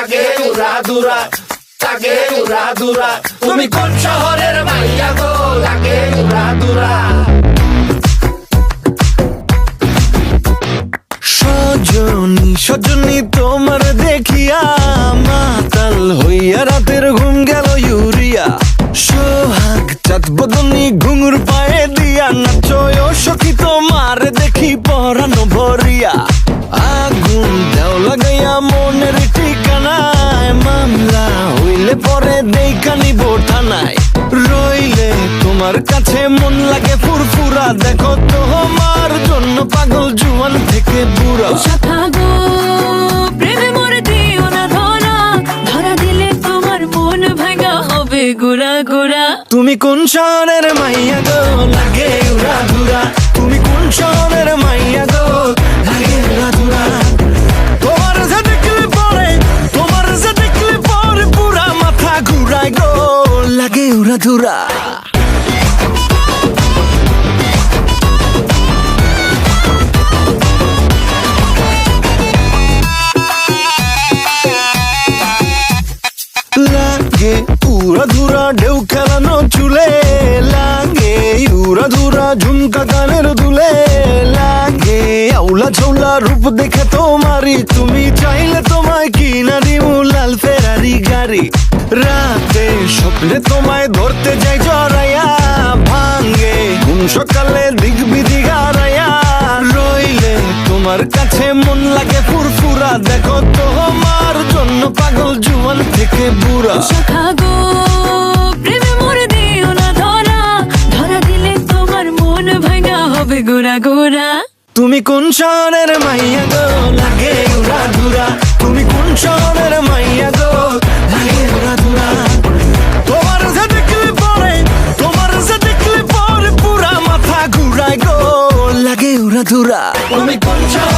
লাগে উড়াধুরা, লাগে উড়াধুরা। তুমি কোন শহরের মাইয়া গো, লাগে উড়াধুরা। সজনী সজনী তোমার দেখিয়া মাতাল হইয়া রাতের ঘুম গেল ইউরিয়া। সোহাগ চাঁদ বদনী ঘুঙুর পায়ে দিয়া নাচয় সখী তোমার দেখি পরানো ভরিয়া। আগুন দেও লাগাইয়া মনের ঠিকানায়, মামলা হইলে পরে দেখা নিব থানায়। রইলে তোমার কাছে মন লাগে ফুরফুরা, দেখো তোমার জন্য পাগল জুয়ান থেকে বুড়া। শাখা গো প্রেমে মরে দিও না ধরা, ধরা দিলে তোমার মন ভাঙা হবে গোড়া গোড়া। তুমি কোন শহরের মাইয়া গো, লাগে উড়াধুরা। তুমি কোন শহরের মাইয়া গো, লাগে উড়াধুরা। তোমার যে দেখলে পরে, তোমার যে দেখলে পরে পুরা মাথা ঘুরায় গো, লাগে উড়াধুরা। লাগে উড়াধুরা ঢেউ খেলানো চুলে, লাগে উড়াধুরা ঝুমকা গানের দুলে, লাগে আউলা ঝৌলা রূপ দেখে তোমারি, তুমি চাইলে তোমায় কিনা দিমু লাল ফেরারি গাড়ি। রাতে স্বপ্নে তোমায় ধরতে যাই জড়াইয়া, ভাঙ্গে ঘুম সকালে দিক বিধি হারাইয়া। রইলে তোমার কাছে মন লাগে ফুরফুরা, দেখো তোমার জন্য পাগল জুয়ান থেকে বুড়া। শাখা গো প্রেমে মরে দিও না ধরা, ধরা দিলে তোমার মন ভাঙা হবে গোড়া গোড়া। তুমি কোন শহরের মাইয়া গো, লাগে উড়াধুরা। তুমি কোন শহরের মাইয়া গো, লাগে উড়াধুরা। তোমার যে দেখলে পরে, তোমার যে দেখলে পরে পুরা মাথা ঘুরায় গো, লাগে উড়াধুরা। তুমি কোন শহরের